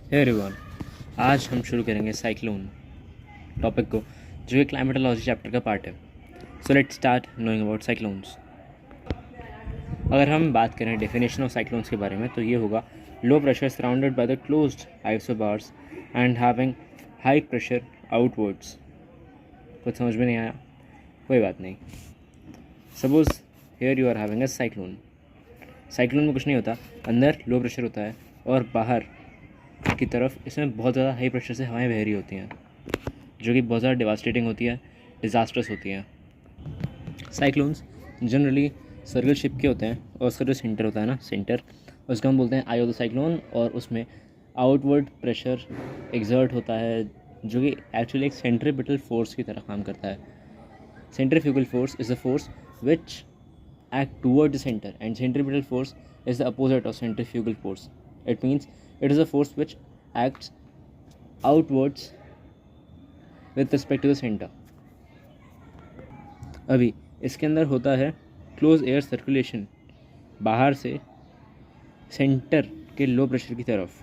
Hey everyone, आज हम शुरू करेंगे साइक्लोन टॉपिक को, जो कि क्लाइमेटोलॉजी चैप्टर का पार्ट है। So let's start knowing about cyclones. अगर हम बात करें डेफिनेशन ऑफ साइक्लोन्स के बारे में, तो ये होगा low pressure surrounded by the closed isobars and having high pressure outwards. कुछ समझ में नहीं आया? कोई बात नहीं। Suppose here you are having a cyclone. Cyclone में कुछ नहीं होता, अंदर लो प्रेशर होता है और बाहर की तरफ इसमें बहुत ज़्यादा हाई प्रेशर से हवाएं बह रही होती हैं, जो कि बहुत ज़्यादा डिवास्टेटिंग होती है, डिज़ास्टर्स होती हैं। साइक्लोन्स जनरली सर्कल शेप के होते हैं और उसका जो सेंटर होता है ना, सेंटर, उसको हम बोलते हैं आई ऑफ द साइक्लोन, और उसमें आउटवर्ड प्रेशर एक्सर्ट होता है, जो कि एक्चुअली एक सेंट्रीपिटल फोर्स की तरह काम करता है। Centrifugal force is the force which act toward the center, and centripetal force is the opposite of centrifugal force. It means it is a force which acts outwards with respect to the center. अभी इसके अंदर होता है close air circulation बाहर से centre के low pressure की तरफ,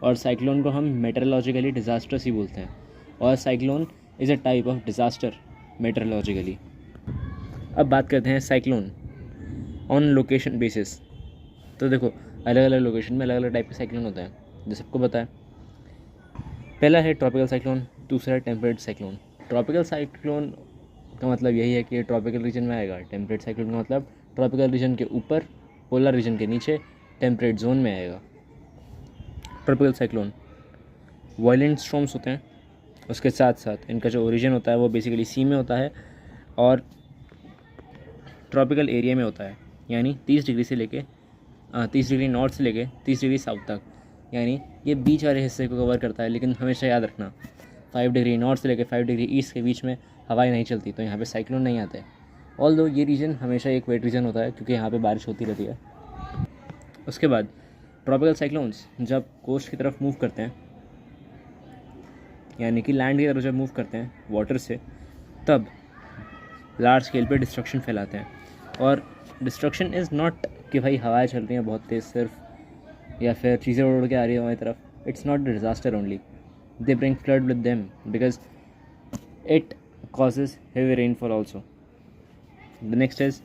और साइक्लोन को हम मेट्रोलॉजिकली डिज़ास्टर्स ही बोलते हैं, और cyclone is a type of disaster meteorologically. अब बात करते हैं साइक्लोन ऑन लोकेशन बेसिस। तो देखो, अलग अलग लोकेशन में अलग अलग टाइप के साइक्लोन होते हैं, जो सबको पता है। पहला है ट्रॉपिकल साइक्लोन, दूसरा है टेम्परेट साइक्लोन। ट्रॉपिकल साइक्लोन का मतलब यही है कि ट्रॉपिकल रीजन में आएगा। टेम्परेट साइक्लोन का मतलब ट्रॉपिकल रीजन के ऊपर, पोलर रीजन के नीचे, टेम्परेट जोन में आएगा। ट्रॉपिकल साइक्लोन वायलेंट स्टॉर्म्स होते हैं, उसके साथ साथ इनका जो ओरिजिन होता है वो बेसिकली सी में होता है और ट्रॉपिकल एरिया में होता है, यानी 30 डिग्री से लेके 30 डिग्री नॉर्थ से लेके 30 डिग्री साउथ तक, यानी ये बीच वाले हिस्से को कवर करता है। लेकिन हमेशा याद रखना, 5 डिग्री नॉर्थ से लेके 5 डिग्री ईस्ट के बीच में हवाएं नहीं चलती, तो यहाँ पे साइक्लोन नहीं आते। ऑल्दो ये रीजन हमेशा एक वेट रीजन होता है, क्योंकि यहाँ पे बारिश होती रहती है। उसके बाद ट्रॉपिकल साइक्लोन्स जब कोस्ट की तरफ मूव करते हैं, यानी कि लैंड की तरफ जब मूव करते हैं वाटर से, तब लार्ज स्केल पे डिस्ट्रक्शन फैलाते हैं। और डिस्ट्रक्शन इज़ नॉट कि भाई हवाएं चल रही हैं बहुत तेज़ सिर्फ, या फिर चीज़ें उड़ के आ रही है हमारी तरफ। It's not the disaster only, they bring flood with them because it causes heavy rainfall also. The next is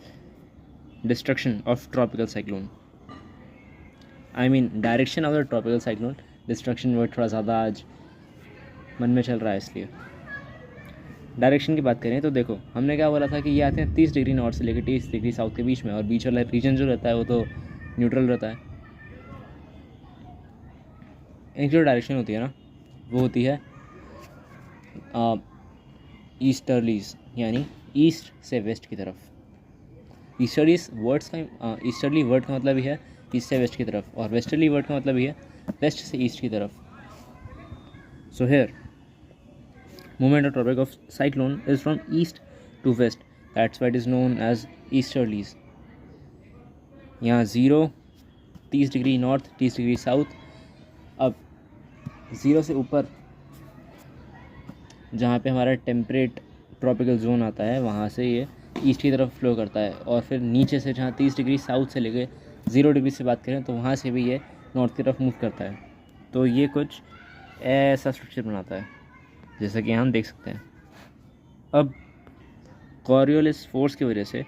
destruction of tropical cyclone. I mean direction of the tropical cyclone, destruction word थोड़ा ज़्यादा आज मन में चल रहा है, इसलिए direction की बात करें तो देखो, हमने क्या बोला था कि ये आते हैं 30 डिग्री नॉर्थ से लेकर 30 डिग्री साउथ के बीच में, और बीच वाला रीजन जो रहता है वो तो न्यूट्रल रहता है। इनकी जो डायरेक्शन होती है ना, वो होती है ईस्टर्लीज, यानी ईस्ट से वेस्ट की तरफ। ईस्टर्ली वर्ड का मतलब ही है ईस्ट से वेस्ट की तरफ, और वेस्टर्ली वर्ड का मतलब ही है वेस्ट से ईस्ट की तरफ। So here movement of tropic of cyclone is from east to west, that's why it is known as easterlies. यहाँ 0 30 डिग्री नॉर्थ 30 डिग्री साउथ। अब 0 से ऊपर जहाँ पे हमारा टेम्परेट ट्रॉपिकल जोन आता है, वहाँ से ये ईस्ट की तरफ फ्लो करता है, और फिर नीचे से जहाँ 30 डिग्री साउथ से लेके 0 डिग्री से बात करें तो वहाँ से भी ये नॉर्थ की तरफ मूव करता है। तो ये कुछ ऐसा स्ट्रक्चर बनाता है जैसा कि हम देख सकते हैं। अब कॉरियोलिस फोर्स की वजह से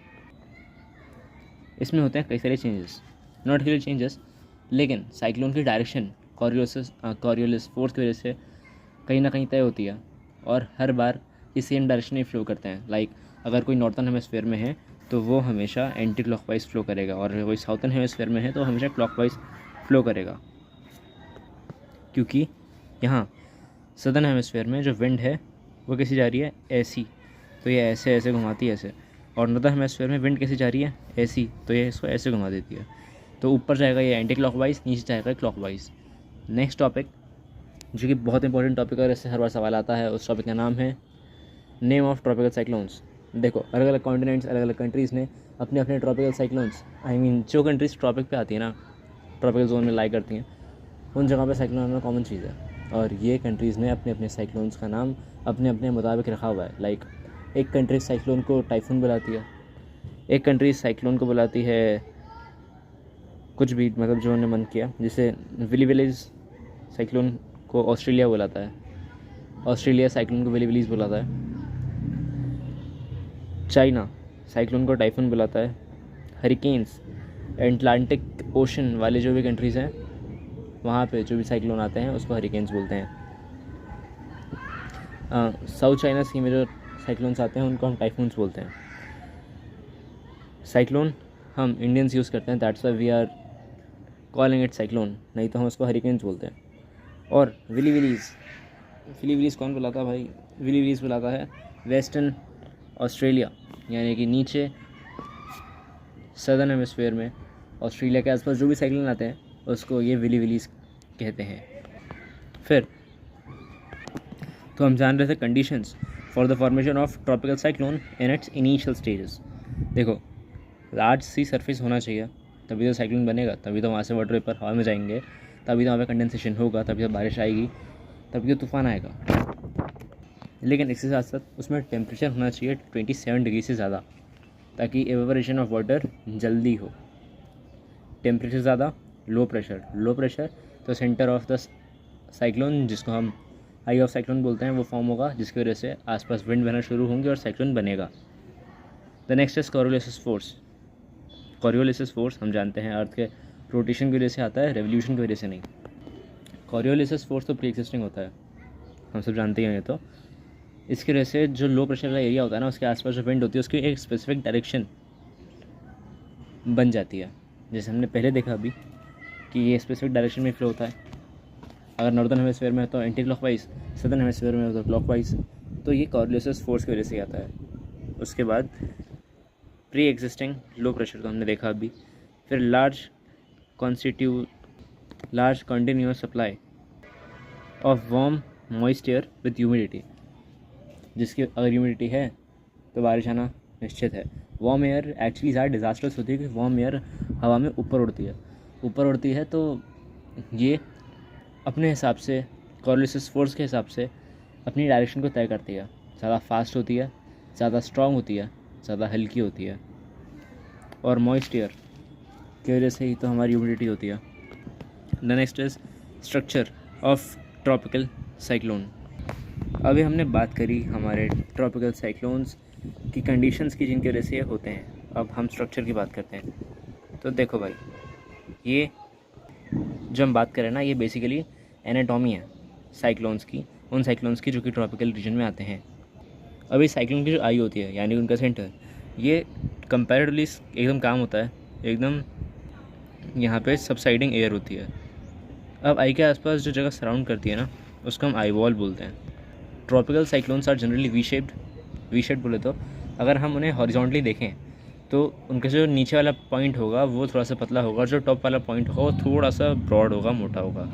इसमें होते हैं कई सारे चेंजेस, नॉट रियली चेंजेस, लेकिन साइक्लोन की डायरेक्शन कॉरियोलिस फोर्स की वजह से कहीं ना कहीं तय होती है, और हर बार ये सेम डायरेक्शन में फ्लो करते हैं। लाइक अगर कोई नॉर्थन हेमिस्फीयर में है तो वो हमेशा एंटी क्लॉकवाइज फ्लो करेगा, और अगर कोई साउथर्न हेमिस्फीयर में है तो हमेशा क्लॉकवाइज फ्लो करेगा, क्योंकि यहाँ सदर्न हेमिस्फीयर में जो विंड है वो कैसी जा रही है, ऐसी, तो ये ऐसे ऐसे घुमाती है ऐसे। और नॉर्दर्न हेमिस्फीयर में विंड कैसी जा रही है, ऐसी, तो ये इसको ऐसे घुमा देती है। तो ऊपर जाएगा ये एंटी क्लॉकवाइज, नीचे जाएगा क्लॉकवाइज। नेक्स्ट टॉपिक जो कि बहुत इंपॉर्टेंट टॉपिक है और इससे हर बार सवाल आता है, उस टॉपिक का नाम है नेम ऑफ ट्रॉपिकल साइक्लोन्स। देखो, अलग अलग कॉन्टिनेंट्स, अलग अलग कंट्रीज़ ने अपने अपने ट्रॉपिकल साइक्लोन्स, जो कंट्रीज़ ट्रॉपिक पे आती है ना, ट्रॉपिकल जोन में लाई करती हैं, उन जगह पे साइक्लोन में कॉमन चीज़ है, और ये कंट्रीज़ ने अपने अपने साइक्लोन्स का नाम अपने अपने मुताबिक रखा हुआ है। लाइक एक कंट्री साइक्लोन को टाइफून बुलाती है, एक कंट्री साइक्लोन को बुलाती है कुछ भी, मतलब जो उन्होंने मन किया, जैसे विली विलेज साइक्लोन को ऑस्ट्रेलिया बुलाता है, ऑस्ट्रेलिया साइक्लोन को विलीविलीज बुलाता है, चाइना साइक्लोन को टाइफून बुलाता है, हरिकेन्स एटलांटिक ओशन वाले जो भी कंट्रीज़ हैं वहाँ पे जो भी साइक्लोन आते हैं उसको हरिकेन्स बोलते हैं। साउथ चाइना सी में जो साइक्लोन्स आते हैं उनको हम टाइफून्स बोलते हैं। साइक्लोन हम इंडियंस यूज़ करते हैं, that's why we are calling it cyclone, नहीं तो हम उसको हरिकेन्स बोलते हैं। और विलीविलीज कौन बुलाता है भाई? विलीविलीज बुलाता है वेस्टर्न ऑस्ट्रेलिया, यानी कि नीचे सदर्न हेमिस्फीयर में ऑस्ट्रेलिया के आसपास जो भी साइक्लोन आते हैं उसको ये विलीविलीज कहते हैं। फिर तो हम जान रहे थे conditions for the formation of tropical cyclone in its initial stages. देखो, लार्ज सी सरफेस होना चाहिए तभी तो साइक्लोन बनेगा, तभी तो वहाँ से वाटर वेपर हवा में जाएंगे, तभी तो वहाँ पे कंडेंसेशन होगा, तभी तो बारिश आएगी, तभी तो तूफान आएगा। लेकिन इसके साथ साथ उसमें टेम्परेचर होना चाहिए 27 डिग्री से ज़्यादा, ताकि एवेपोरेशन ऑफ वाटर जल्दी हो। टेम्परेचर ज़्यादा, लो प्रेशर तो सेंटर ऑफ द साइक्लोन, जिसको हम आई ऑफ साइक्लोन बोलते हैं, वो फॉर्म होगा, जिसकी वजह से आसपास विंड बहना शुरू होंगे और साइक्लोन बनेगा। The next is कोरियोलिसिस force. कोरियोलिसिस force हम जानते हैं अर्थ के रोटेशन की वजह से आता है, रेवोल्यूशन की वजह से नहीं। कोरियोलिसिस फोर्स तो प्री एग्जिस्टिंग होता है, हम सब जानते ही हैं। तो इसकी वजह से जो लो प्रेशर वाला एरिया होता है ना, उसके आसपास जो विंड होती है उसकी एक स्पेसिफिक डायरेक्शन बन जाती है। जैसे हमने पहले देखा अभी कि ये स्पेसिफिक डायरेक्शन में फ्लो होता है। अगर नॉर्दर्न हेमिस्फीयर में है तो एंटी क्लॉकवाइज, सदर्न हेमिस्फीयर में हो तो क्लॉकवाइज। तो ये कोरियोलिसिस फोर्स की वजह से आता है। उसके बाद प्री एग्जिस्टिंग लो प्रेशर तो हमने देखा अभी। फिर large continuous supply of warm moist air with humidity, जिसकी अगर ह्यूमिडिटी है तो बारिश आना निश्चित है। वार्म एयर एक्चुअली ज़्यादा डिज़ास्टर्स होती है कि वार्म एयर हवा में ऊपर उड़ती है तो ये अपने हिसाब से कोरियोलिसिस फोर्स के हिसाब से अपनी डायरेक्शन को तय करती है। ज़्यादा फास्ट होती है, ज़्यादा स्ट्रॉन्ग होती है, ज़्यादा हल्की होती है, और मॉइस्ट एयर की वजह से ही तो हमारी ह्यूमिडिटी होती है। The next is structure of tropical cyclone. अभी हमने बात करी हमारे ट्रॉपिकल साइक्लोन्स की कंडीशंस की जिनकी वजह से ये होते हैं। अब हम स्ट्रक्चर की बात करते हैं। तो देखो भाई, ये जो हम बात करें ना, ये बेसिकली एनाटॉमी है साइक्लोन्स की, उन साइक्लोन्स की जो कि ट्रॉपिकल रीजन में आते हैं। अभी साइक्लोन की जो आई होती है यानी उनका सेंटर, ये कंपैरेटिवली एकदम काम होता है, एकदम यहाँ पे सबसाइडिंग एयर होती है। अब आई के आसपास जो जगह सराउंड करती है ना, उसको हम आई वॉल बोलते हैं। Tropical cyclones are generally V shaped बोले तो अगर हम उन्हें हॉरिजॉन्टली देखें तो उनका जो नीचे वाला पॉइंट होगा वो थोड़ा सा पतला होगा, और जो टॉप वाला पॉइंट होगा वो थोड़ा सा ब्रॉड होगा, मोटा होगा।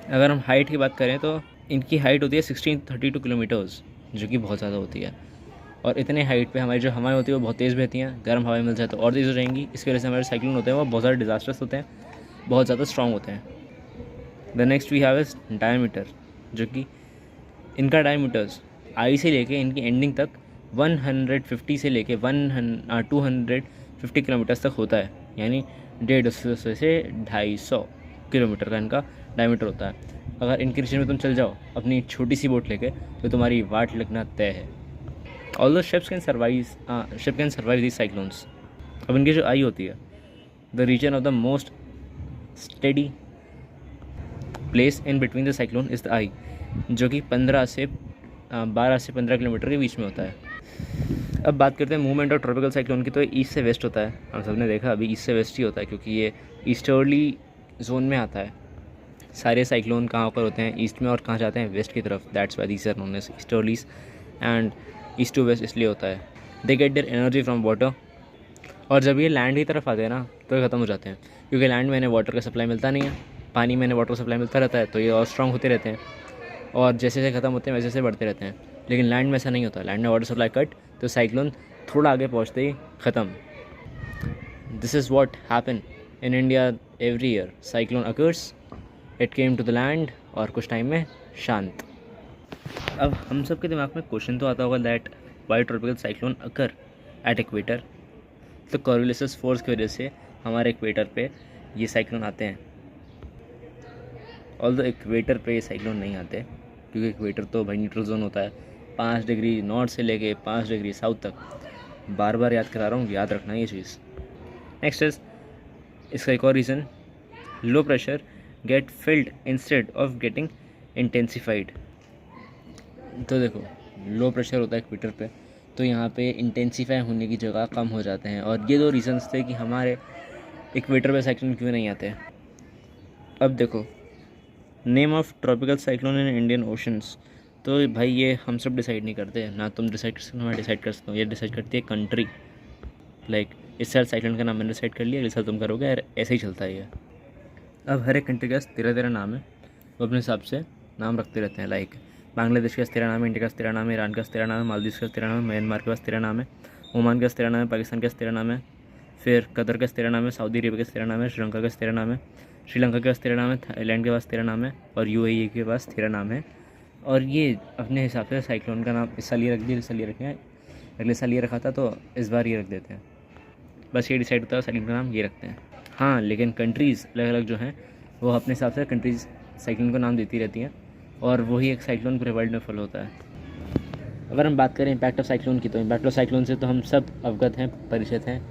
अगर हम हाइट की बात करें तो इनकी हाइट होती है 1632 किलोमीटर्स, जो कि बहुत ज़्यादा होती है। और इतने हाइट पे हमारी जो हवाएं होती है वो बहुत तेज़ बहती हैं, गर्म हवाएं मिल जाए तो और तेज़ हो जाएंगी। इसकी वजह से हमारे साइक्लोन होते हैं वो बहुत ज़्यादा डिजास्टर्स होते हैं, बहुत ज़्यादा स्ट्रॉन्ग होते हैं। The next we have is diameter, जो कि इनका डायमीटर्स आई से लेके इनकी एंडिंग तक 150 से लेके 250 किलोमीटर्स तक होता है, यानी 150 से 250 किलोमीटर का इनका डायमीटर होता है। अगर इनके रीजन में तुम चल जाओ अपनी छोटी सी बोट लेके तो तुम्हारी वाट लगना तय है। Although ships can survive these cyclones. अब इनकी जो आई होती है, the region of the most steady place in between the cyclone is the eye, जो कि 12 से 15 किलोमीटर के बीच में होता है। अब बात करते हैं मूवमेंट ऑफ ट्रॉपिकल साइक्लोन की, तो ईस्ट से वेस्ट होता है। हम सब ने देखा अभी ईस्ट से वेस्ट ही होता है, क्योंकि ये ईस्टर्ली जोन में आता है। सारे साइक्लोन कहाँ पर होते हैं? ईस्ट में, और कहाँ जाते हैं? वेस्ट की तरफ। That's why these are known as easterlies, and east to west इसलिए होता है। They get their energy from water, और जब ये लैंड की तरफ आते हैं ना तो ये ख़त्म हो जाते हैं, क्योंकि लैंड में इन्हें वाटर का सप्लाई मिलता नहीं है, पानी में इन्हें वाटर सप्लाई मिलता रहता है, तो ये और स्ट्रॉन्ग होते रहते हैं, और जैसे जैसे ख़त्म होते हैं वैसे वैसे बढ़ते रहते हैं। लेकिन लैंड में ऐसा नहीं होता, लैंड में वाटर सप्लाई कट तो साइक्लोन थोड़ा आगे पहुँचते ही ख़त्म। This is what happen in India every year. Cyclone occurs, it came to the land, और कुछ टाइम में शांत। अब हम सब के दिमाग में क्वेश्चन तो आता होगा that why tropical cyclone occur at equator. तो कोरियोलिसिस फोर्स की वजह से हमारे इक्वेटर पे ये साइक्लोन आते हैं। ऑल्दो इक्वेटर पे ये साइक्लोन नहीं आते, क्योंकि इक्वेटर तो भाई न्यूट्रल जोन होता है, 5 डिग्री नॉर्थ से लेके 5 डिग्री साउथ तक। बार बार याद करा रहा हूँ, याद रखना ये चीज़। नेक्स्ट इज, इसका एक और reason, low pressure get filled instead of getting intensified. तो देखो, लो प्रेशर होता है इक्वेटर पे, तो यहाँ पे इंटेंसीफाई होने की जगह कम हो जाते हैं, और ये 2 रीजंस थे कि हमारे इक्वेटर पे साइक्लोन क्यों नहीं आते। अब देखो, name of tropical cyclone in Indian oceans, तो भाई ये हम सब डिसाइड नहीं करते, ना तुम डिसाइड कर सकते हो, मैं डिसाइड कर सकता हूँ, ये डिसाइड करती है कंट्री। लाइक इस साल साइक्लोन का नाम मैंने डिसाइड कर लिया, अगले साल तुम करोगे, यार ऐसे ही चलता है ये। अब हर एक कंट्री का तेरह नाम है, वो अपने हिसाब से नाम रखते रहते हैं। लाइक बांग्लादेश का 13 नाम है, इंडिया का 13 नाम है, ईरान का 13 नाम है, मालदीव का 13 नाम है, म्यांमार के पास 13 नाम है, ओमान का 13 नाम है, पाकिस्तान का 13 नाम है, फिर कतर का 13 नाम है, सऊदी अरेबिया का 13 नाम है, श्रीलंका का 13 नाम है, श्रीलंका के पास 13 नाम है, थाईलैंड के पास 13 नाम है, और UAE के पास 13 नाम है। और ये अपने हिसाब से साइक्लोन का नाम इस साल ये रख दिया, इस साल ये रखें, अगले साल ये रखा था तो इस बार ये रख देते हैं। बस ये डिसाइड होता है, साइक्लोन का नाम ये रखते हैं। हाँ, लेकिन कंट्रीज़ अलग अलग जो हैं वो अपने हिसाब से कंट्रीज़ साइक्लोन को नाम देती रहती हैं, और वही एक साइक्लोन पूरे वर्ल्ड में फॉलो होता है। अगर हम बात करें इम्पैक्ट ऑफ साइक्लोन की, तो इम्पैक्ट ऑफ साइक्लोन से तो हम सब अवगत हैं, परिचित हैं।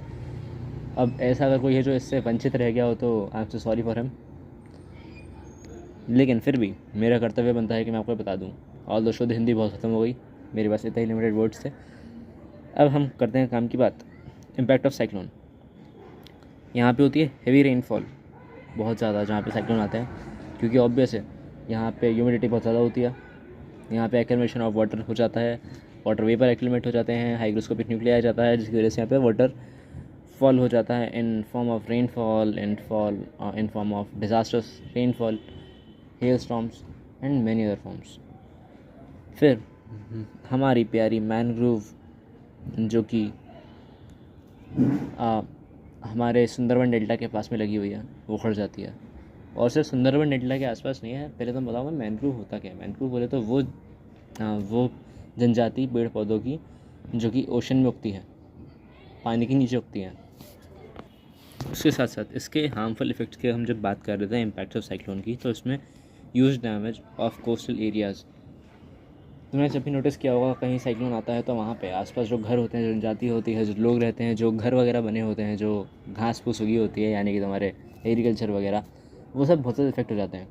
अब ऐसा अगर कोई है जो इससे वंचित रह गया हो तो I am so sorry for him, लेकिन फिर भी मेरा कर्तव्य बनता है कि मैं आपको बता दूँ। ऑल दो शुद्ध हिंदी बहुत ख़त्म हो गई, मेरे पास इतने ही लिमिटेड वर्ड्स थे। अब हम करते हैं काम की बात। इम्पैक्ट ऑफ साइक्लोन, यहाँ पे होती है हेवी रेनफॉल, बहुत ज़्यादा जहाँ पे साइक्लोन आते हैं, क्योंकि ऑब्वियस है यहाँ पे ह्यूमिडिटी बहुत ज़्यादा होती है, यहाँ पे एक्यूमुलेशन ऑफ वाटर हो जाता है, वाटर वेपर एक्यूमुलेट हो जाते हैं, हाइग्रोस्कोपिक न्यूक्लिया आ जाता है, जिसकी वजह से यहाँ पे वाटर फॉल हो जाता है in form of rainfall, in form of disasters rainfall, hello storms and many other forms. फिर हमारी प्यारी मैनग्रोव जो कि हमारे सुंदरबन डेल्टा के पास में लगी हुई है, वो उखड़ जाती है। और सिर्फ सुंदरबन डेल्टा के आसपास नहीं है, पहले तो मैं बताऊँगा मैनग्रोव होता क्या है। मैनग्रोव बोले तो वो जनजाति पेड़ पौधों की जो कि ओशन में उगती है, पानी के नीचे उगती हैं। उसके साथ साथ इसके हार्मफुल इफ़ेक्ट्स की हम जब बात कर रहे थे इम्पैक्ट ऑफ साइक्लोन की, तो इसमें huge damage of coastal areas. तुमने जब भी नोटिस किया होगा कहीं साइक्लोन आता है तो वहाँ पे आसपास जो घर होते हैं, जो जनजाति होती है, जो लोग रहते हैं, जो घर वगैरह बने होते हैं, जो घास फूस उगी होती है, यानी कि तुम्हारे एग्रीकल्चर वगैरह, वो सब बहुत ज़्यादा इफेक्ट हो जाते हैं।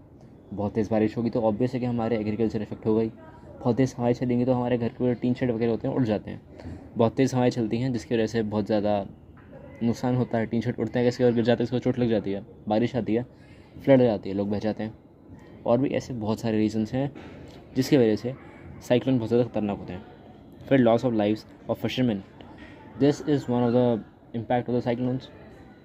बहुत तेज़ बारिश होगी तो ऑब्वियस है कि हमारे एग्रीकल्चर इफेक्ट हो गई। बहुत तेज़ हवाएं चलेंगी तो हमारे घर के टीन शेड वगैरह होते हैं उड़ जाते हैं। बहुत तेज़ हवाएं चलती हैं जिसकी वजह से बहुत ज़्यादा नुकसान होता है, टीन शेड उड़ते हैं, किसी और गिर जाते हैं, इसको चोट लग जाती है, बारिश आती है, फ्लड हो जाती है, लोग बह जाते हैं। और भी ऐसे बहुत सारे रीजंस हैं जिसकी वजह से साइक्लोन बहुत ज़्यादा खतरनाक होते हैं। फिर loss of lives of fisherman, this is one of the impact of the cyclones.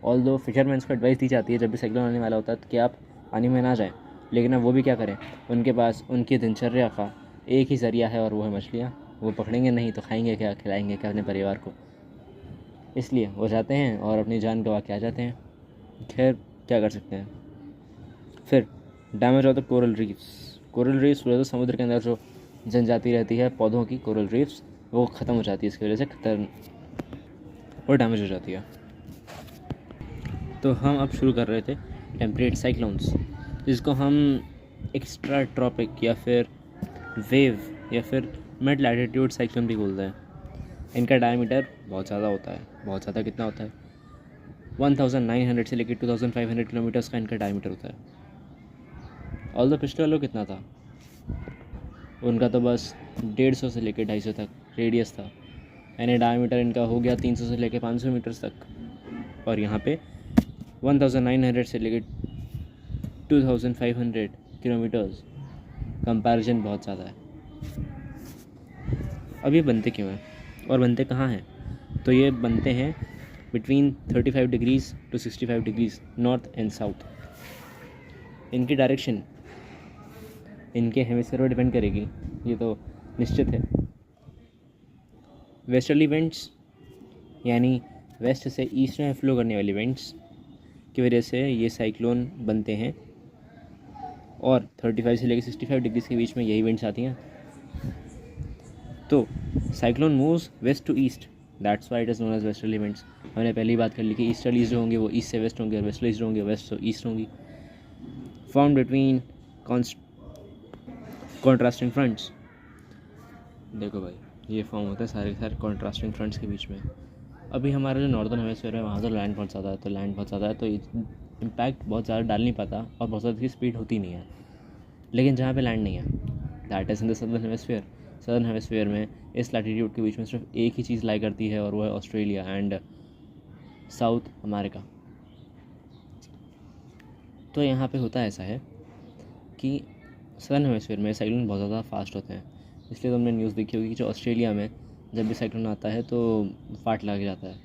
Although fisherman's को एडवाइस दी जाती है जब भी साइक्लोन आने वाला होता है कि आप पानी में ना जाएं, लेकिन अब वो भी क्या करें, उनके पास उनकी दिनचर्या का एक ही ज़रिया है और वो है मछलियाँ। वो पकड़ेंगे नहीं तो खाएंगे क्या, खिलाएंगे क्या अपने परिवार को, इसलिए वो जाते हैं और अपनी जान गंवा के आ जाते हैं। खैर क्या कर सकते हैं। फिर damage of the coral reefs. Coral reefs बोले तो समुद्र के अंदर जो जनजाति रहती है पौधों की, कोरल रीफ्स, वो ख़त्म हो जाती है, इसकी वजह से और डैमेज हो जाती है। तो हम अब शुरू कर रहे थे टेम्परेट साइक्लोन्स, जिसको हम एक्स्ट्रा ट्रॉपिक या फिर वेव या फिर मिड लैटिट्यूड साइक्लोन भी बोलते हैं। इनका डायमीटर बहुत ज़्यादा होता है, बहुत ज़्यादा कितना होता है, 1900 से लेकर 2500 किलोमीटर्स का इनका डायमीटर होता है। ऑल्दो पिछले वालों कितना था, उनका तो बस 150 से लेकर 250 तक रेडियस था, यानी डायमीटर इनका हो गया 300 से लेकर 500 मीटर्स तक। और यहाँ पे 1900 से लेकर 2500 किलोमीटर्स, कंपैरिजन बहुत ज़्यादा है। अब ये बनते क्यों हैं और बनते कहाँ हैं? तो ये बनते हैं between 35 degrees to 65 degrees north and south. इनकी डायरेक्शन इनके हेमिस्फीयर पर डिपेंड करेगी, ये तो निश्चित है। वेस्टर्ली विंड्स यानी वेस्ट से ईस्ट में फ्लो करने वाली विंड्स की वजह से ये साइक्लोन बनते हैं, और 35 से लेकर 65 डिग्रीज़ के बीच में यही विंड्स आती हैं। तो cyclone moves west to east, that's why it is known as westerly winds. हमने पहली बात कर ली कि ईस्टर्लीज जो होंगे वो ईस्ट से वेस्ट होंगे और वेस्टर्लीज जो होंगे वेस्ट से ईस्ट होंगी। Form between contrasting fronts. देखो भाई, ये फॉर्म होता है सारे सारे कॉन्ट्रास्टिंग फ्रंट्स के बीच में। अभी हमारा जो नॉर्दर्न हेमिस्फीयर है वहाँ तो लैंड बहुत ज़्यादा है, तो लैंड बहुत ज़्यादा है तो इम्पैक्ट बहुत ज़्यादा डाल नहीं पाता और बहुत ज़्यादा की स्पीड होती नहीं है। लेकिन जहाँ पे लैंड नहीं है, that is in the southern hemisphere. Southern hemisphere में इस लैटिट्यूड के बीच में सिर्फ एक ही चीज़ लाई करती है और वो है ऑस्ट्रेलिया एंड साउथ अमेरिका। तो यहाँ पे होता ऐसा है कि सदर्न हेमिस्फीयर में साइक्लोन बहुत ज़्यादा फास्ट होते हैं, इसलिए तुमने न्यूज़ देखी होगी कि जो ऑस्ट्रेलिया में जब भी साइक्लोन आता है तो फाट लग जाता है।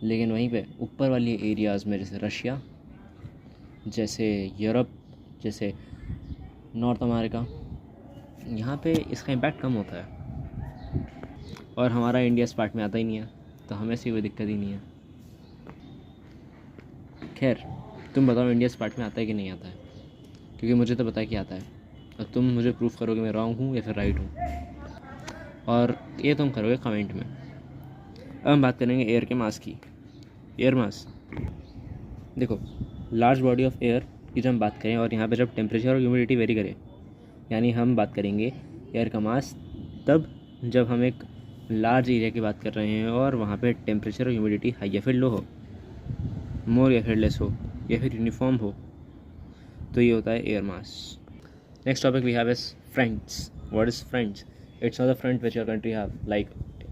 लेकिन वहीं पे ऊपर वाली एरियाज़ में जैसे रशिया, जैसे यूरोप, जैसे नॉर्थ अमेरिका, यहाँ पे इसका इम्पैक्ट कम होता है और हमारा इंडिया इस पार्ट में आता ही नहीं है, तो हमें से कोई दिक्कत ही नहीं है। खैर, तुम बताओ इंडिया इस पार्ट में आता है कि नहीं आता है, क्योंकि मुझे तो पता है कि आता है और तुम मुझे प्रूफ करोगे मैं रॉन्ग हूँ या फिर राइट हूँ, और ये तुम करोगे कमेंट में। अब हम बात करेंगे एयर के मास की। एयर मास, देखो, लार्ज बॉडी ऑफ एयर की जब हम बात करें और यहाँ पे जब टेम्परेचर और ह्यूमिडिटी वेरी करें, यानी हम बात करेंगे एयर का मास तब जब हम एक लार्ज एरिया की बात कर रहे हैं और वहाँ पे टेम्परेचर और ह्यूमिडिटी हाई या फिर लो हो, मोर या फिर लेस हो या फिर यूनिफॉर्म हो, तो ये होता है air mass. Next topic we have is fronts. What is fronts? It's not the front which your country have, like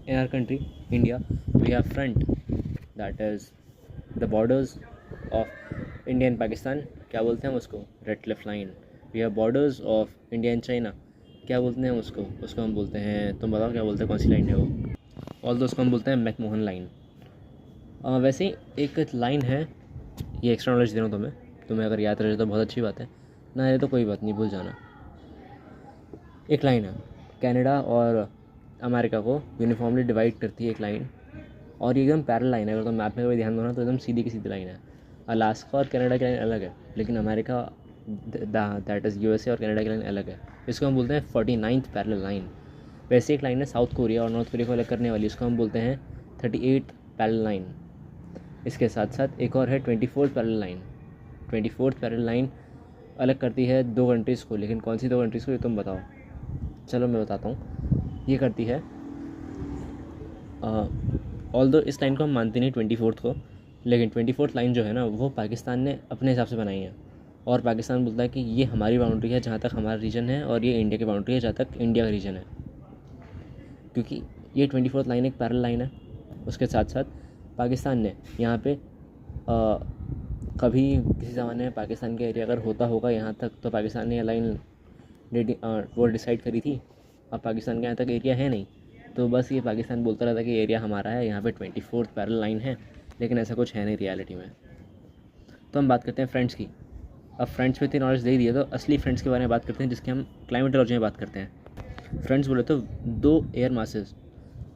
in our country India we have front, that is the borders of India and Pakistan. क्या बोलते हैं उसको? Radcliffe line. We have borders of India and China. क्या बोलते हैं उसको? उसको हम बोलते हैं, तुम बताओ क्या बोलते हैं, कौन सी लाइन है वो? ऑल उसको हम बोलते हैं मैकमोहन लाइन। वैसे ही एक लाइन है, ये एक्स्ट्रा नॉलेज दे रहा हूँ तुम्हें अगर याद रहे तो बहुत अच्छी बात है, ना रहे तो कोई बात नहीं, भूल जाना। एक लाइन है, कनाडा और अमेरिका को यूनिफॉर्मली डिवाइड करती है एक लाइन, और ये एकदम पैरेलल लाइन है। अगर तुम मैप में कभी ध्यान दो ना तो एकदम सीधी की सीधी लाइन है। अलास्का और कनाडा की लाइन अलग है, लेकिन अमेरिका दैट इज़ यूएसए और कनाडा की लाइन अलग है। इसको हम बोलते हैं 49th पैरेलल लाइन। वैसे एक लाइन है साउथ कोरिया और नॉर्थ कोरिया को अलग करने वाली, इसको हम बोलते हैं 38th पैरेलल लाइन। इसके साथ साथ एक और है 24th parallel line. 24th parallel line अलग करती है दो कंट्रीज़ को, लेकिन कौन सी दो कंट्रीज़ को ये तुम बताओ। चलो मैं बताता हूँ। ये करती है, ऑल्दो इस लाइन को हम मानते नहीं 24th को, लेकिन 24th लाइन जो है ना वो पाकिस्तान ने अपने हिसाब से बनाई है, और पाकिस्तान बोलता है कि ये हमारी बाउंड्री है जहाँ तक हमारा रीजन है, और ये इंडिया की बाउंड्री है जहाँ तक इंडिया का रीजन है। क्योंकि ये 24th लाइन एक पैरेलल लाइन है। उसके साथ साथ पाकिस्तान ने यहाँ पे कभी किसी ज़माने में पाकिस्तान का एरिया अगर होता होगा यहाँ तक, तो पाकिस्तान ने यह लाइन वो डिसाइड करी थी। अब पाकिस्तान का यहाँ तक एरिया है नहीं, तो बस ये पाकिस्तान बोलता रहता कि एरिया हमारा है, यहाँ पे 24th पैरेलल लाइन है, लेकिन ऐसा कुछ है नहीं रियलिटी में। तो हम बात करते हैं फ्रेंड्स की। अब फ्रेंड्स पे इतनी नॉलेज दे दी है, तो असली फ्रेंड्स के बारे में बात करते हैं, जिसके हम क्लाइमेटोलॉजी में बात करते हैं। फ्रेंड्स बोले तो दो एयर मासेस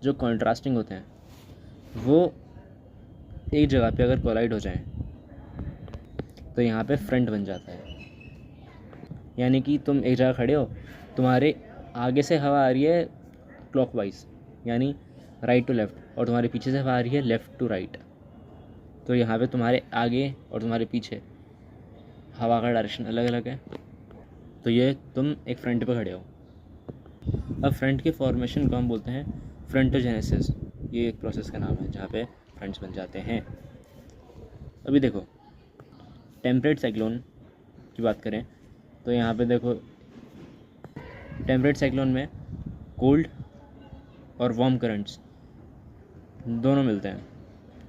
जो कॉन्ट्रास्टिंग होते हैं, वो एक जगह पे अगर कोलाइड हो जाएं तो यहाँ पे फ्रंट बन जाता है। यानी कि तुम एक जगह खड़े हो, तुम्हारे आगे से हवा आ रही है क्लॉकवाइज, यानी राइट टू लेफ़्ट, और तुम्हारे पीछे से हवा आ रही है लेफ़्ट टू राइट। तो यहाँ पे तुम्हारे आगे और तुम्हारे पीछे हवा का डायरेक्शन अलग अलग है, तो ये तुम एक फ्रंट पे खड़े हो। अब फ्रंट के फॉर्मेशन को हम बोलते हैं फ्रंटोजेनेसिस। ये एक प्रोसेस का नाम है जहाँ पे फ्रंट्स बन जाते हैं। अभी देखो, टेम्परेट साइक्लोन की बात करें तो यहाँ पे देखो, टेम्परेट साइक्लोन में कोल्ड और वार्म करंट्स दोनों मिलते हैं,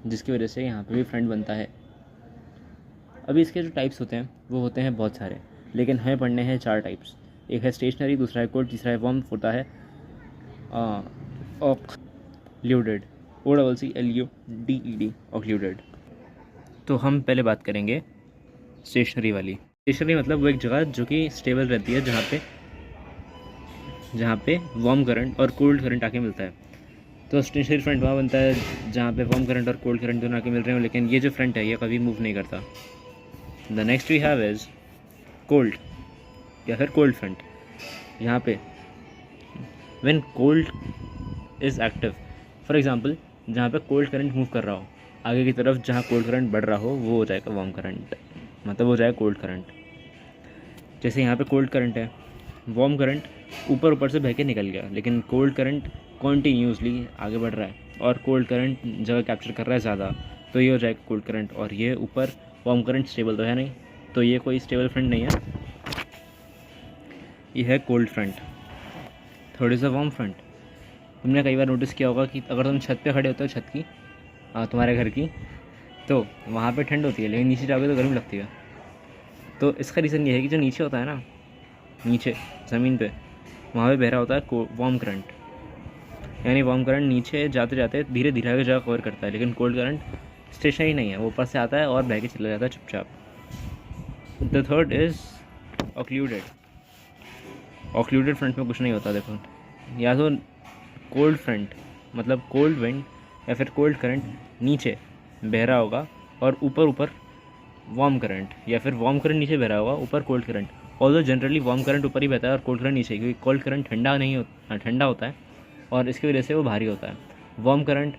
जिसकी वजह से यहाँ पे भी फ्रंट बनता है। अभी इसके जो टाइप्स होते हैं वो होते हैं बहुत सारे, लेकिन हमें पढ़ने हैं 4 टाइप्स। एक है स्टेशनरी, दूसरा है कोल्ड, तीसरा है वार्म, फोर्था है ऑक्लूडेड, OCCLUDED, ऑक्लूडेड। तो हम पहले बात करेंगे स्टेशनरी वाली। स्टेशनरी मतलब वो एक जगह जो कि स्टेबल रहती है, जहाँ पे वार्म करंट और कोल्ड करंट आके मिलता है। तो स्टेशनरी फ्रंट वहाँ बनता है जहाँ पे वार्म करंट और कोल्ड करंट दोनों आके मिल रहे हो, लेकिन ये जो फ्रंट है ये कभी मूव नहीं करता। The next we have is cold या फिर कोल्ड फ्रंट। यहाँ पे when cold is active, for example जहाँ पे कोल्ड करंट मूव कर रहा हो आगे की तरफ, जहाँ कोल्ड करंट बढ़ रहा हो वो हो जाएगा वार्म करंट, मतलब हो जाएगा कोल्ड करंट। जैसे यहाँ पे कोल्ड करंट है, वार्म करंट ऊपर ऊपर से बह के निकल गया, लेकिन कोल्ड करंट कॉन्टीन्यूसली आगे बढ़ रहा है और कोल्ड करंट जगह कैप्चर कर रहा है ज़्यादा, तो ये हो जाएगा कोल्ड करंट। और ये ऊपर वार्म करंट स्टेबल तो है नहीं, तो ये कोई स्टेबल फ्रंट नहीं है, ये है cold front. Third is a warm front. तुमने कई बार नोटिस किया होगा कि अगर तुम छत पे खड़े होते हो, छत की तुम्हारे घर की, तो वहाँ पे ठंड होती है, लेकिन नीचे जाओगे तो गर्मी लगती है। तो इसका रीज़न ये है कि जो नीचे होता है ना, नीचे ज़मीन पे, वहाँ पे बह रहा होता है वार्म करंट, यानी वार्म करंट नीचे जाते जाते धीरे धीरे आगे जगह कवर करता है, लेकिन कोल्ड करंट स्टेशनरी नहीं है, वो ऊपर से आता है और बह के चला जाता है चुपचाप। The third is occluded. Occluded front में कुछ नहीं होता। देखो, या तो कोल्ड फ्रंट मतलब कोल्ड विंड या फिर कोल्ड करंट नीचे बह रहा होगा और ऊपर ऊपर वार्म करंट, या फिर वार्म करंट नीचे बह रहा होगा, ऊपर cold current. Although generally warm current ऊपर ही बहता है और कोल्ड करंट नीचे, क्योंकि कोल्ड करंट ठंडा नहीं होता, ठंडा होता है और इसकी वजह से वो भारी होता है। वार्म करंट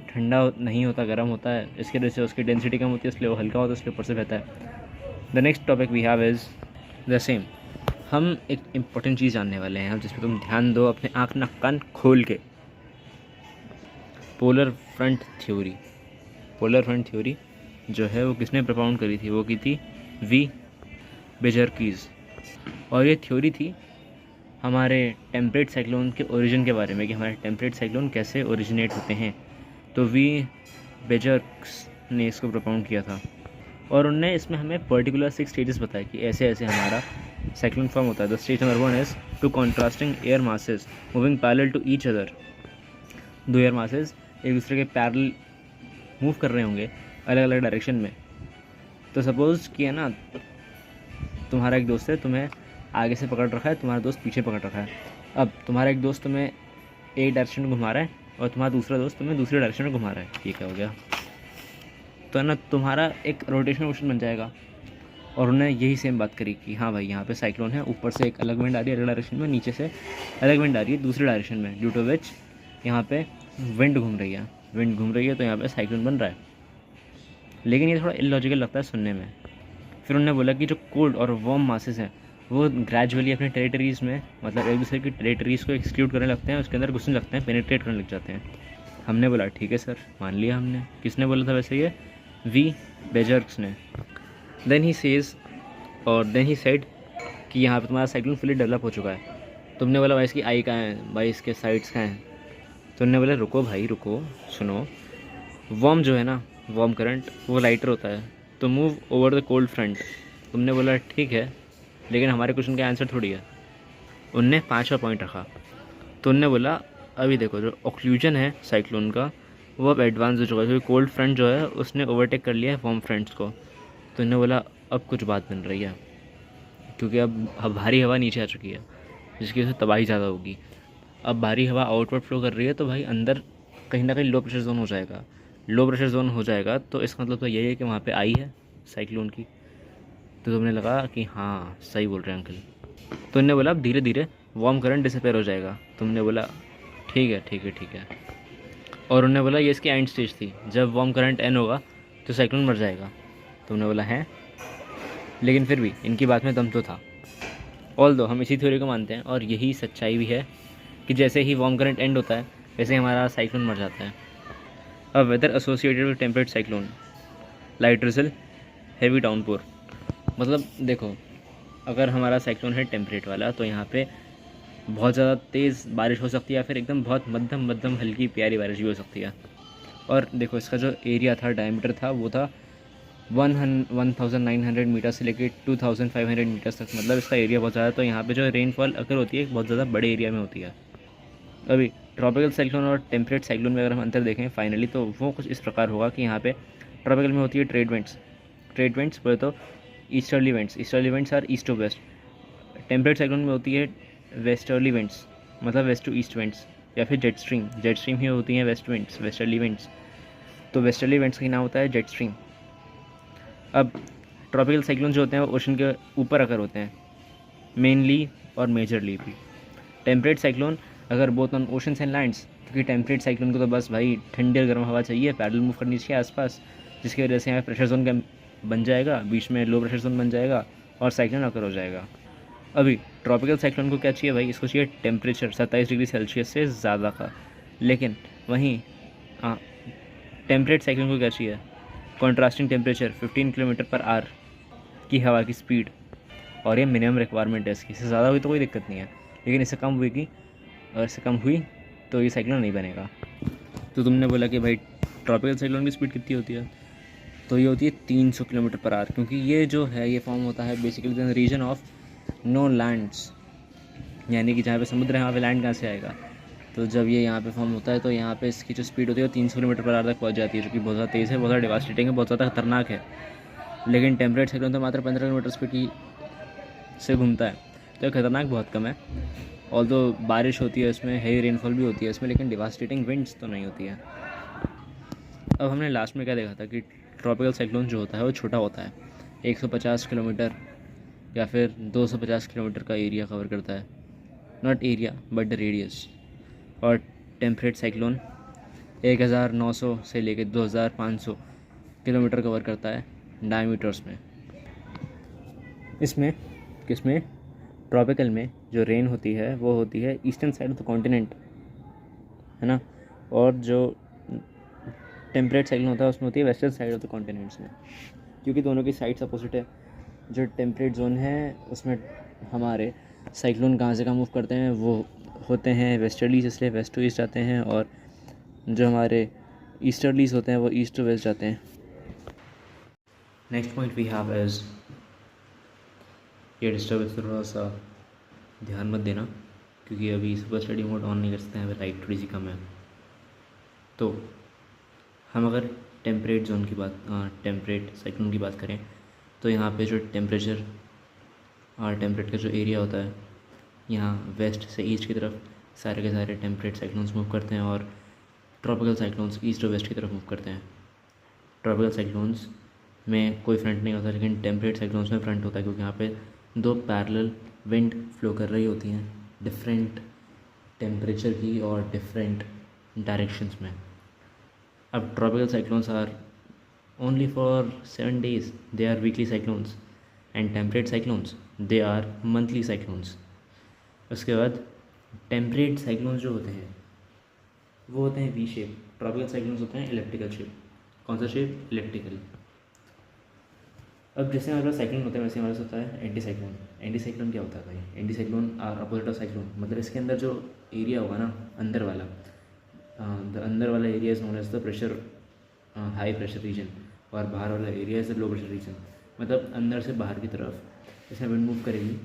ठंडा नहीं होता, गर्म होता है, इसकी वजह से उसकी डेंसिटी कम होती है, इसलिए वो हल्का होता है, इसलिए ऊपर से बहता है। The next topic we have is the same. हम एक इम्पॉर्टेंट चीज़ जानने वाले हैं, जिस पर तुम ध्यान दो अपने आँख नाक कान खोल के। Polar front theory. Polar front theory जो है वो किसने प्रपाउंड करी थी? वो की थी वी बेजर्कीज़। और ये थ्योरी थी हमारे टेम्परेट साइक्लोन के ओरिजिन के बारे में, कि हमारे टेम्परेट साइक्लोन कैसे ओरिजिनेट होते हैं। तो वी बेजर्क्स ने इसको प्रपाउंड किया था और उनने इसमें हमें पर्टिकुलर 6 स्टेजेस बताए कि ऐसे ऐसे हमारा साइक्लोन फॉर्म होता है। The stage number 1 is two contrasting air masses moving parallel to each other. 2 air masses एक दूसरे के पैरेलल मूव कर रहे होंगे अलग अलग डायरेक्शन में। तो सपोज़ कि है ना, तुम्हारा एक दोस्त है, तुम्हें आगे से पकड़ रखा है, तुम्हारा दोस्त पीछे पकड़ रखा है। अब तुम्हारा एक दोस्त तुम्हें एक डायरेक्शन में घुमा रहा है और तुम्हारा दूसरा दोस्त तुम्हें दूसरे डायरेक्शन में घुमा रहा है। ये क्या हो गया? तो है ना, तुम्हारा एक रोटेशनल मोशन बन जाएगा। और उन्होंने यही सेम बात करी कि हाँ भाई, यहाँ पे साइक्लोन है, ऊपर से एक अलग विंड आ रही है अलग डायरेक्शन में, नीचे से अलग विंड आ रही है दूसरे डायरेक्शन में, ड्यू टू विच यहाँ पे विंड घूम रही है, विंड घूम रही है, तो यहाँ पे साइक्लोन बन रहा है। लेकिन ये थोड़ा इलॉजिकल लगता है सुनने में। फिर उन्होंने बोला कि जो कोल्ड और वार्म मासेस हैं वो ग्रेजुअली अपने टेरिटरीज़ में, मतलब एक दूसरे की टेरिटरीज़ को एक्सक्लूड करने लगते हैं, उसके अंदर घुसने लगते हैं, पेनिट्रेट करने लग जाते हैं। हमने बोला ठीक है सर, मान लिया हमने। किसने बोला था वैसे? ये वी बेजर्क्स ने। देन ही सेड कि यहाँ पे तुम्हारा साइक्लोन फुली डेवलप हो चुका है। तुमने बोला भाई इसकी आई कहाँ है, भाई इसके साइड्स कहाँ हैं? तो उन्होंने बोला रुको भाई रुको, सुनो। वार्म जो है ना, वार्म करंट वो लाइटर होता है, तो move over the cold front. तुमने बोला ठीक है, लेकिन हमारे क्वेश्चन का आंसर थोड़ी है। उनने 5वां पॉइंट रखा। तो उनने बोला अभी देखो, जो ऑक्लूजन है साइक्लोन का वो अब एडवांस हो चुका है, क्योंकि कोल्ड फ्रंट जो है उसने ओवरटेक कर लिया है वार्म फ्रंट्स को। तो उन्होंने बोला अब कुछ बात बन रही है, क्योंकि अब भारी हवा नीचे आ चुकी है, जिसकी वजह से तबाही ज़्यादा होगी। अब भारी हवा आउटवर्ड फ्लो कर रही है, तो भाई अंदर कहीं ना कहीं लो प्रेशर जोन हो जाएगा। लो प्रेशर जोन हो जाएगा तो इसका मतलब तो यही है कि वहाँ पे आई है साइक्लोन की। तो तुमने लगा कि हाँ सही बोल रहे हैं अंकल। तो उन्होंने बोला अब धीरे धीरे वार्म करंट डिसअपेयर हो जाएगा। तुमने बोला ठीक है ठीक है ठीक है। और उन्होंने बोला ये इसकी एंड स्टेज थी, जब वार्म करंट एंड होगा तो साइक्लोन मर जाएगा। तुमने बोला है, लेकिन फिर भी इनकी बात में दम तो था। ऑल्दो हम इसी थ्योरी को मानते हैं और यही सच्चाई भी है कि जैसे ही वार्म करंट एंड होता है वैसे ही हमारा साइक्लोन मर जाता है। अब weather associated with temperate cyclone, light drizzle, heavy downpour. मतलब देखो, अगर हमारा साइक्लोन है टेम्परेट वाला तो यहाँ पे बहुत ज़्यादा तेज़ बारिश हो सकती है, या फिर एकदम बहुत मध्यम मध्यम हल्की प्यारी बारिश भी हो सकती है। और देखो इसका जो एरिया था, डायमीटर था, वो था 1900 मीटर से लेकर 2500 मीटर्स तक। मतलब इसका एरिया बहुत ज़्यादा। तो यहाँ पे जो रेनफॉल अगर होती है बहुत ज़्यादा बड़े एरिया में होती है। अभी ट्रॉपिकल साइक्लोन और टेम्परेट साइक्लोन में अगर हम अंतर देखें फाइनली, तो वो कुछ इस प्रकार होगा कि यहाँ पे ट्रॉपिकल में होती है ट्रेड विंड्स बोले तो easterly winds are east to west. Temperate cyclone में होती है वेस्टर्ली विंड्स, मतलब वेस्ट टू ईस्ट विंड्स, या फिर जेट स्ट्रीम ही होती हैं वेस्टर्ली विंड्स। तो वेस्टर्ली विंड्स का नाम होता है जेट स्ट्रीम। अब ट्रॉपिकल साइक्लोन जो होते हैं वो ओशन के ऊपर अगर होते हैं मेनली और मेजरली भी। टेम्परेट साइक्लोन अगर both on oceans and lands, क्योंकि टेम्परेट साइक्लोन को तो बस भाई ठंडी और गर्म हवा चाहिए, पैरेलल मूव करनी चाहिए आसपास, जिसकी वजह से यहाँ प्रेशर जोन का बन जाएगा, बीच में लो प्रेशर जोन बन जाएगा और साइक्लोन अकर हो जाएगा। अभी ट्रॉपिकल साइक्लोन को क्या चाहिए भाई, इसको चाहिए टेम्परेचर 27 डिग्री सेल्सियस से ज़्यादा का। लेकिन वहीं टेम्परेट साइक्लोन को क्या चाहिए, contrasting temperature 15 kilometre per hour की हवा की स्पीड, और ये मिनिमम रिक्वायरमेंट है इसकी। इससे ज़्यादा हुई तो कोई दिक्कत नहीं है, लेकिन इससे कम हुई, अगर इससे कम हुई तो ये साइक्लोन नहीं बनेगा। तो तुमने बोला कि भाई ट्रॉपिकल साइक्लोन की स्पीड कितनी होती है, तो ये होती है 300 किलोमीटर पर आवर, क्योंकि ये जो है ये फॉर्म होता है basically the region of no lands, यानी कि जहाँ पे समुद्र है वहाँ पे लैंड कहाँ से आएगा। तो जब ये यहाँ पे फॉर्म होता है तो यहाँ पे इसकी जो स्पीड होती है वो 300 किलोमीटर पर आवर तक पहुँच जाती है, जो कि बहुत ज़्यादा तेज़ है, बहुत ज़्यादा डिवास्टेटिंग है, बहुत ज़्यादा खतरनाक है। लेकिन टेम्परेट साइक्लोन तो मात्र 15 किलोमीटर स्पीड की से घूमता है, तो ये खतरनाक बहुत कम है। और तो बारिश होती है इसमें, हेवी रेनफॉल भी होती है इसमें, लेकिन डिवास्टेटिंग विंड्स तो नहीं होती है। अब हमने लास्ट में क्या देखा था कि ट्रॉपिकल साइक्लोन जो होता है वो छोटा होता है, 150 किलोमीटर या फिर 250 किलोमीटर का एरिया कवर करता है, not area but the radius. और टेम्परेट साइक्लोन 1900 से लेकर 2500 किलोमीटर कवर करता है डायमीटर्स में। इसमें किसमें, ट्रॉपिकल में जो रेन होती है वो होती है eastern side of the continent, है ना, और जो टेम्परेट साइक्लोन होता है उसमें होती है western side of the continents में, क्योंकि दोनों की साइड्स अपोजिट है। जो टेम्परेट जोन है उसमें हमारे साइक्लोन कहाँ से कहाँ मूव करते हैं, वो होते हैं वेस्टर्लीज, इसलिए वेस्ट टू ईस्ट जाते हैं, और जो हमारे ईस्टर्लीज होते हैं वो ईस्ट टू वेस्ट जाते हैं। Next point we have is, ये डिस्टर्बेंस थोड़ा सा ध्यान मत देना, क्योंकि अभी सुपर स्टडी मोड ऑन नहीं कर सकते हैं, लाइट थोड़ी सी कम है। तो हम अगर टेम्परेट जोन की बात, टेम्परेट साइक्लोन की बात करें, तो यहाँ पे जो टेम्परेचर और टेम्परेट का जो एरिया होता है, यहाँ वेस्ट से ईस्ट की तरफ सारे के सारे टेम्परेट साइक्लोन्स मूव करते हैं, और ट्रॉपिकल साइक्लोन्स ईस्ट और वेस्ट की तरफ मूव करते हैं। ट्रॉपिकल साइक्लोन्स में कोई फ्रंट नहीं होता, लेकिन टेम्परेट साइक्लोन्स में फ्रंट होता है, क्योंकि यहाँ पे दो पैरेलल विंड फ्लो कर रही होती हैं डिफरेंट टेम्परेचर की और डिफरेंट डायरेक्शंस में। अब tropical cyclones are only for 7 days, they are weekly cyclones, and temperate cyclones they are monthly cyclones। उसके बाद टेम्परेट साइक्लोन्स जो होते हैं वो होते हैं वी शेप, ट्रॉपिकल साइक्लोन्स होते हैं इलिप्टिकल शेप। कौन सा शेप, इलिप्टिकल। अब जैसे हमारे पास साइक्लोन होते हैं वैसे हमारे पास होता है एंटी साइक्लोन। एंटी साइक्लोन क्या होता है भाई, anti cyclone are opposite of cyclone, मतलब इसके अंदर जो एरिया होगा ना, अंदर वाला, द अंदर वाला area is known as the pressure, high pressure region, और बाहर वाला area is the low pressure region. मतलब अंदर से बाहर की तरफ इसमें विंड मूव करेगी,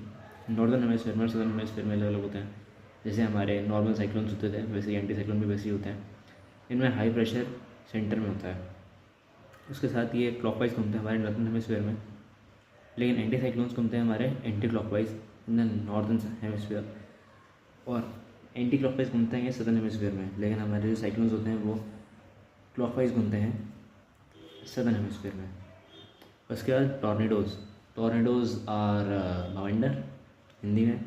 नॉर्दर्न हेमिस्फीयर में, सदर्न हेमिस्फीयर में अलग अलग होते हैं। जैसे हमारे नॉर्मल साइक्लोन्स होते थे वैसे ही एंटी साइक्लोन भी वैसे ही होते हैं। इनमें हाई प्रेशर सेंटर में होता है, उसके साथ ये क्लॉकवाइज घूमते हैं हमारे नॉर्दर्न हेमिस्फीयर में, लेकिन एंटी साइक्लोन्स घूमते हैं हमारे anti clockwise in the northern hemisphere, और एंटी क्लॉकवाइज घूमते हैं ये सदर्न हेमिस्फीयर में। लेकिन हमारे जो साइक्लोन्स होते हैं वो क्लॉकवाइज घूमते हैं सदर्न हेमिस्फीयर में। उसके बाद टॉर्नेडोज़ आर बवंडर, हिंदी में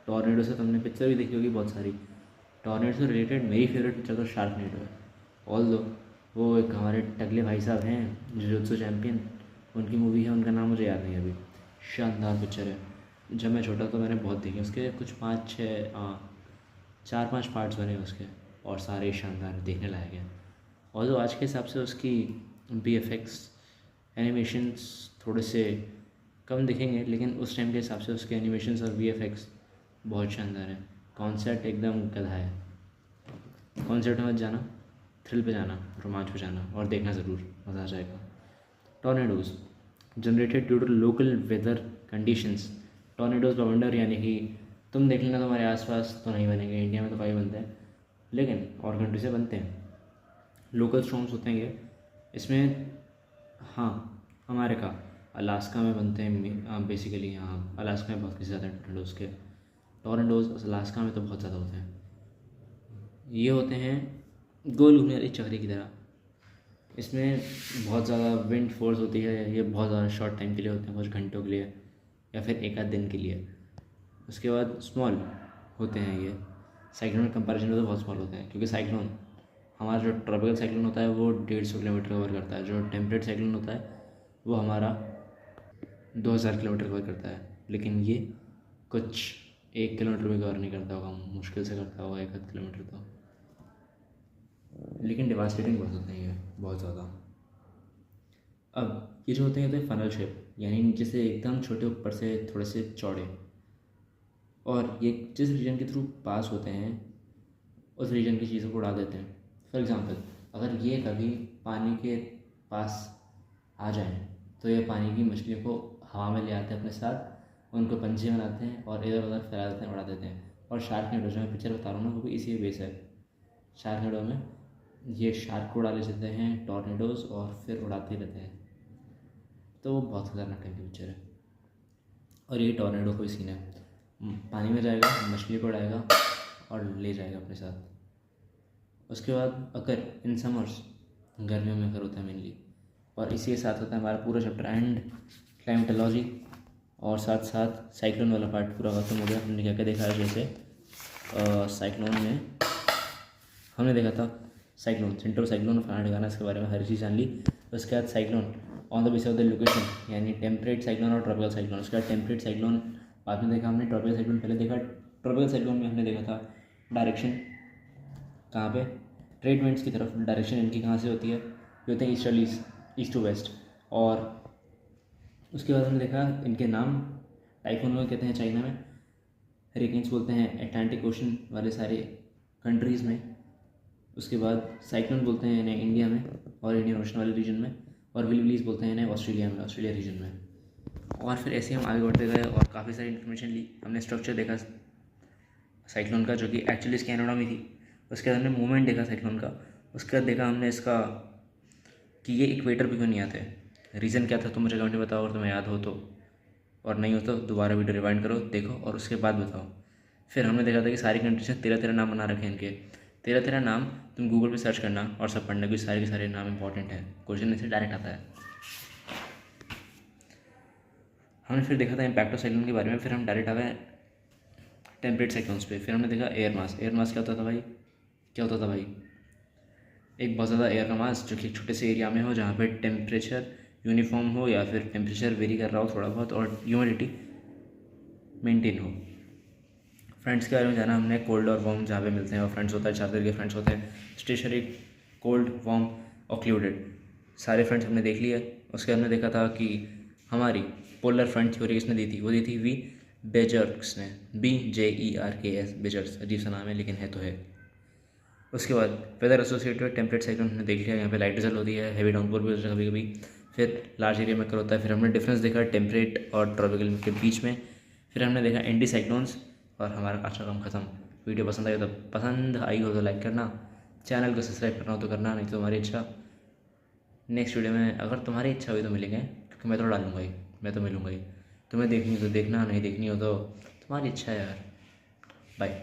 टॉर्नेडो से तुमने पिक्चर भी देखी होगी बहुत सारी। टॉर्नेडो से रिलेटेड मेरी फेवरेट पिक्चर तो शार्कनेडो है। ऑल दो वो एक हमारे टगले भाई साहब हैं जुजुत्सु चैम्पियन, उनकी मूवी है, उनका नाम मुझे याद नहीं अभी, शानदार पिक्चर है। जब मैं छोटा तो मैंने बहुत देखी, उसके कुछ 4-5 पार्ट्स बने उसके, और सारे शानदार देखने लायक हैं। और आज के हिसाब से उसकी VFX एनिमेशंस थोड़े से कम दिखेंगे, लेकिन उस टाइम के हिसाब से उसके एनिमेशंस और VFX बहुत शानदार है। कॉन्सेप्ट एकदम गधा है। कॉन्सेप्ट में मत जाना, थ्रिल पे जाना, रोमांच पे जाना, और देखना ज़रूर, मज़ा आ जाएगा। Tornadoes generated due to local weather conditions. Tornadoes बवंडर यानी कि तुम देख लेना, तुम्हारे आसपास तो नहीं बनेंगे, इंडिया में तो काफ़ी बनते हैं, लेकिन और कंट्री से बनते हैं। लोकल स्टॉर्म्स होते हैं ये, इसमें हाँ हमारे का अलास्का में बनते हैं बेसिकली। यहाँ अलास्का में बहुत ज़्यादा टॉर्नेडोज़ के, टॉर्नेडोज़ अलास्का में तो बहुत ज़्यादा होते हैं। ये होते हैं गोल घूमने वाली चक्री की तरह। इसमें बहुत ज़्यादा विंड फोर्स होती है, ये बहुत ज़्यादा शॉर्ट टाइम के लिए होते हैं, कुछ घंटों के लिए या फिर एक आध दिन के लिए। उसके बाद स्मॉल होते हैं ये, साइक्लोन के कंपैरिजन में तो बहुत स्मॉल होते हैं, क्योंकि साइक्लोन हमारा जो ट्रॉपिकल साइक्लोन होता है वो 150 किलोमीटर कवर करता है, जो टेम्परेट साइक्लोन होता है वो हमारा 2000 किलोमीटर कवर करता है। लेकिन ये कुछ 1 किलोमीटर भी कवर नहीं करता होगा, मुश्किल से करता होगा 1 आध किलोमीटर तो, लेकिन डिवास्टेटिंग बहुत होते हैं ये, बहुत ज़्यादा। अब ये जो होते हैं फनल शेप, यानी नीचे से एकदम छोटे, ऊपर से थोड़े से चौड़े, और ये जिस रीजन के थ्रू पास होते हैं उस रीजन की चीज़ों को उड़ा देते हैं। फॉर एग्ज़ाम्पल, अगर ये कभी पानी के पास आ जाएं तो ये पानी की मछलियों को हवा में ले आते हैं अपने साथ, उनको पंछी बनाते हैं और इधर उधर फैला देते हैं, उड़ा देते हैं। और शार्कनेडो जो मैं पिक्चर बता रहा हूँ ना, वो भी इसी बेस है। शार्कनेडो में ये शार्क को उड़ा ले जाते हैं टॉर्नेडोज, और फिर उड़ाते रहते हैं, तो वो बहुत खतरनाक टाइप की पिक्चर है। और ये टॉर्नेडो कोई सीन है, पानी में जाएगा, मछली को उड़ाएगा और ले जाएगा अपने साथ। उसके बाद अगर इन समर्स, गर्मियों में अगर होता है मेनली, और इसी के साथ होता है हमारा पूरा चैप्टर एंड क्लाइमेटोलॉजी, और साथ साथ साइक्लोन वाला पार्ट पूरा खत्म हो गया। हमने क्या क्या देखा है, जैसे साइक्लोन में हमने देखा था साइक्लोन, सेंटर साइक्लोन और फाना ठिकाना, इसके बारे में हर चीज़ जान ली। उसके बाद cyclone on the base of the location, यानी टेम्परेट साइक्लोन और ट्रॉपिकल साइक्लोन। उसके बाद टेम्परेट साइक्लोन बाद में देखा हमने, ट्रॉपिकल साइक्लोन पहले देखा। ट्रॉपिकल साइक्लोन में हमने देखा था डायरेक्शन कहाँ पे, ट्रेड विंड्स की तरफ डायरेक्शन इनकी कहाँ से होती है, ये होते हैं ईस्टर्ली, ईस्ट टू वेस्ट। और उसके बाद हमने देखा इनके नाम, टाइफून को कहते हैं चाइना में, हरिकेन्स बोलते हैं अटलांटिक ओशन वाले सारे कंट्रीज़ में। उसके बाद साइक्लोन बोलते हैं इन्हें इंडिया में और इंडियन ओशन वाले रीजन में, और विलविलीज बोलते हैं इन्हें ऑस्ट्रेलिया में, ऑस्ट्रेलिया रीजन में। और फिर ऐसे हम आगे बढ़ते गए और काफ़ी सारी इन्फॉर्मेशन ली। हमने स्ट्रक्चर देखा साइक्लोन का, जो कि एक्चुअली इसकी एनाटॉमी थी। उसके बाद हमने मूवमेंट देखा साइक्लोन का। उसके बाद देखा हमने इसका कि ये इक्वेटर पे क्यों नहीं आते, रीज़न क्या था, तुम मुझे कमेंट में बताओ अगर तुम्हें याद हो तो, और नहीं हो तो दोबारा वीडियो रिवाइंड करो, देखो और उसके बाद बताओ। फिर हमने देखा था कि सारी कंट्रीज ने 13 नाम बना रखे हैं इनके, 13 नाम तुम गूगल पे सर्च करना और सब पढ़ने के सारे नाम इंपॉर्टेंट है, क्वेश्चन इससे डायरेक्ट आता है। हमने फिर देखा था इम्पैक्ट ऑफ साइक्लोन के बारे में। फिर हम डायरेक्ट आ गए टेम्परेट साइक्लोन्स पे। फिर हमने देखा एयर मास। एयर मास क्या होता था भाई, क्या होता था भाई, एक बहुत ज़्यादा एयर का मास जो कि एक छोटे से एरिया में हो, जहाँ पे टेम्परेचर यूनिफॉर्म हो या फिर टेम्परेचर वेरी कर रहा हो थोड़ा बहुत, और ह्यूमिडिटी मेंटेन हो। फ्रेंड्स के बारे में जाना हमने, कोल्ड और वार्म जहाँ पे मिलते हैं, और फ्रेंड्स होता है 4 तरह के फ्रेंड्स होते हैं, स्टेशनरी, कोल्ड, वार्म और क्लूडेड। सारे फ्रेंड्स हमने देख लिया। उसके बाद हमने देखा था कि हमारी पोलर फ्रंट थ्योरी किसने दी थी, वो दी थी वी बेजर्स ने, BJERKS, बेजर्स, अजीब सा नाम है लेकिन है तो है। उसके बाद वेदर एसोसिएटेड टेम्परेट साइक्लोन हमने देख लिया, यहाँ पे लाइट रिजल्ट होती है, हैवी डाउनपोर भी होता है कभी कभी, फिर लार्ज एरिया में कर होता है। फिर हमने डिफरेंस देखा टेम्परेट और ट्रॉपिकल के बीच में। फिर हमने देखा एंटी साइक्लोन्स, और हमारा आज का काम खत्म। वीडियो पसंद आई हो तो लाइक करना, चैनल को सब्सक्राइब करना हो तो करना, नहीं तो तुम्हारी इच्छा। नेक्स्ट वीडियो में अगर तुम्हारी इच्छा हुई तो मिलेंगे, क्योंकि मैं तो डालूंगा ही, मैं तो मिलूंगा ही। तुम्हें देखनी हो तो देखना, नहीं देखनी हो तो तुम्हारी इच्छा है यार। बाय।